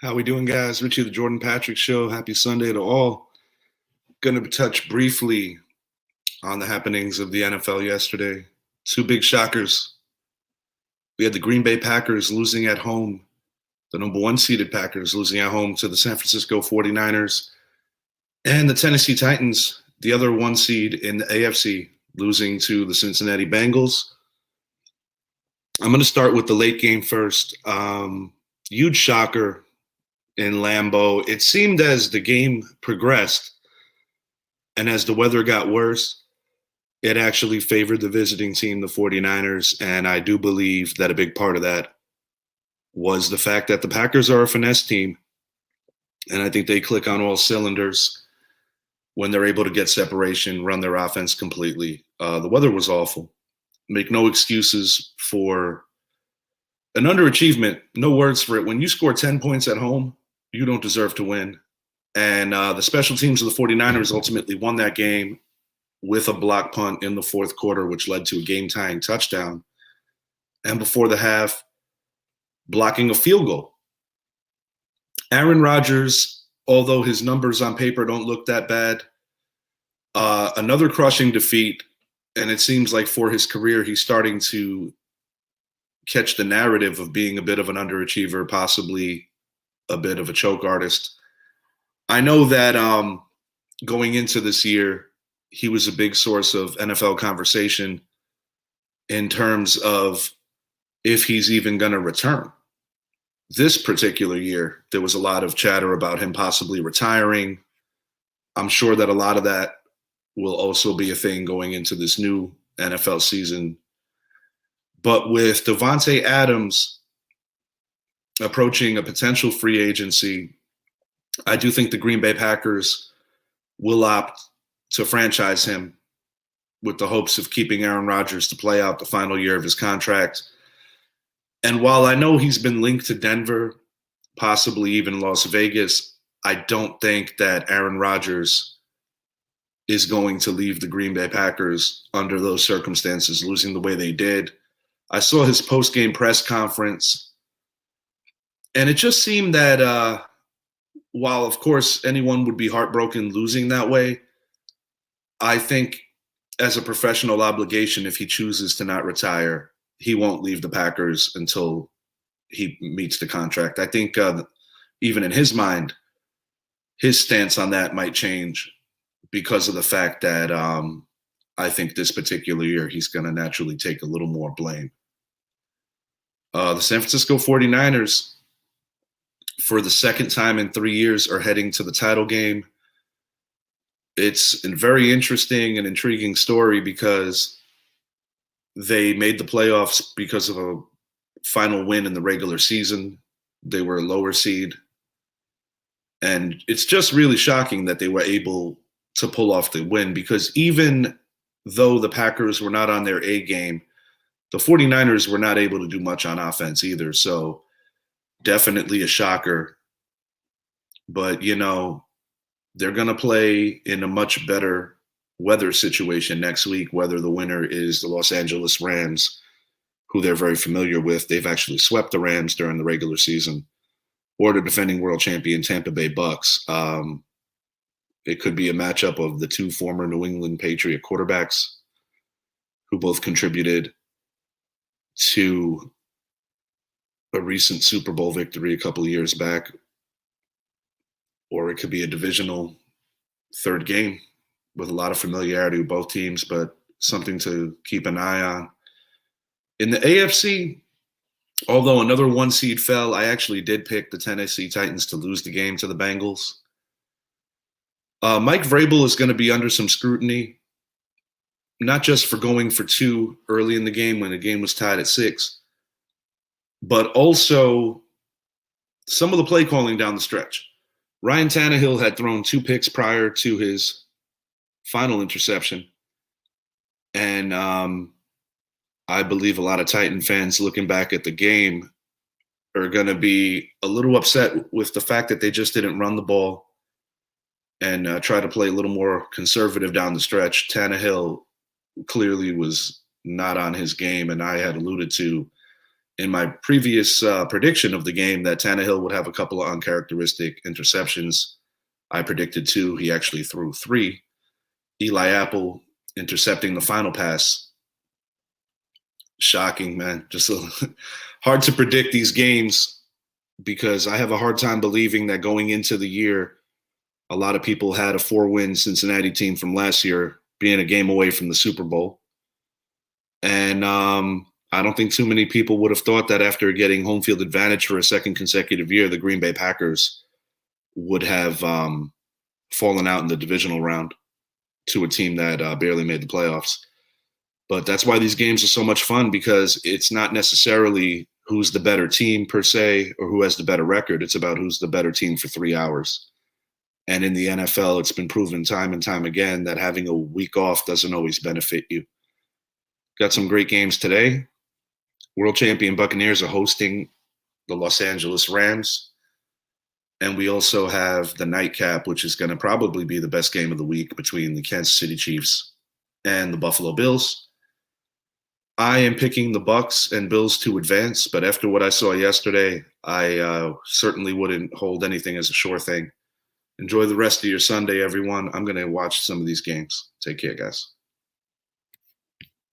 How we doing, guys? Richie, the Jordan Patrick Show. Happy Sunday to all. Going to touch briefly on the happenings of the NFL yesterday. Two big shockers. We had the Green Bay Packers losing at home, the number one seeded Packers losing at home to the San Francisco 49ers, and the Tennessee Titans, the other one seed in the AFC, losing to the Cincinnati Bengals. I'm going to start with the late game first. Huge shocker in Lambeau. It seemed as the game progressed and as the weather got worse, it actually favored the visiting team, the 49ers. And I do believe that a big part of that was the fact that the Packers are a finesse team. And I think they click on all cylinders when they're able to get separation, run their offense completely. The weather was awful. Make no excuses for an underachievement. No words for it. When you score 10 points at home, you don't deserve to win. And the special teams of the 49ers ultimately won that game with a block punt in the fourth quarter, which led to a game-tying touchdown. And before the half, blocking a field goal. Aaron Rodgers, although his numbers on paper don't look that bad, another crushing defeat. And it seems like for his career, he's starting to catch the narrative of being a bit of an underachiever, possibly a bit of a choke artist. I know that going into this year, he was a big source of NFL conversation in terms of if he's even going to return. This particular year, there was a lot of chatter about him possibly retiring. I'm sure that a lot of that will also be a thing going into this new NFL season. But with Devontae Adams approaching a potential free agency, I do think the Green Bay Packers will opt to franchise him with the hopes of keeping Aaron Rodgers to play out the final year of his contract. And while I know he's been linked to Denver, possibly even Las Vegas, I don't think that Aaron Rodgers is going to leave the Green Bay Packers under those circumstances, losing the way they did. I saw his post-game press conference, and it just seemed that while, of course, anyone would be heartbroken losing that way, I think as a professional obligation, if he chooses to not retire, he won't leave the Packers until he meets the contract. I think even in his mind, his stance on that might change because of the fact that I think this particular year he's going to naturally take a little more blame. The San Francisco 49ers, for the second time in 3 years, are heading to the title game. It's a very interesting and intriguing story because they made the playoffs because of a final win in the regular season. They were a lower seed. And it's just really shocking that they were able to pull off the win, because even though the Packers were not on their A game, the 49ers were not able to do much on offense either. So definitely a shocker. But, you know, they're going to play in a much better weather situation next week, whether the winner is the Los Angeles Rams, who they're very familiar with. They've actually swept the Rams during the regular season, or the defending world champion Tampa Bay Bucks. It could be a matchup of the two former New England Patriot quarterbacks who both contributed to a recent Super Bowl victory a couple of years back. Or it could be a divisional third game with a lot of familiarity with both teams, but something to keep an eye on. In the AFC, although another one seed fell, I actually did pick the Tennessee Titans to lose the game to the Bengals. Mike Vrabel is going to be under some scrutiny, not just for going for two early in the game when the game was tied at 6, but also some of the play calling down the stretch. Ryan Tannehill had thrown 2 picks prior to his final interception. And I believe a lot of Titan fans looking back at the game are going to be a little upset with the fact that they just didn't run the ball and try to play a little more conservative down the stretch. Tannehill clearly was not on his game, and I had alluded to in my previous prediction of the game that Tannehill would have a couple of uncharacteristic interceptions. I predicted 2. He actually threw 3. Eli Apple intercepting the final pass. Shocking, man. Just hard to predict these games because I have a hard time believing that going into the year, a lot of people had a 4-win Cincinnati team from last year being a game away from the Super Bowl. And I don't think too many people would have thought that after getting home field advantage for a second consecutive year, the Green Bay Packers would have fallen out in the divisional round to a team that barely made the playoffs. But that's why these games are so much fun, because it's not necessarily who's the better team per se or who has the better record. It's about who's the better team for 3 hours. And in the NFL, it's been proven time and time again that having a week off doesn't always benefit you. Got some great games today. World champion Buccaneers are hosting the Los Angeles Rams. And we also have the nightcap, which is going to probably be the best game of the week between the Kansas City Chiefs and the Buffalo Bills. I am picking the Bucs and Bills to advance, but after what I saw yesterday, I certainly wouldn't hold anything as a sure thing. Enjoy the rest of your Sunday, everyone. I'm going to watch some of these games. Take care, guys.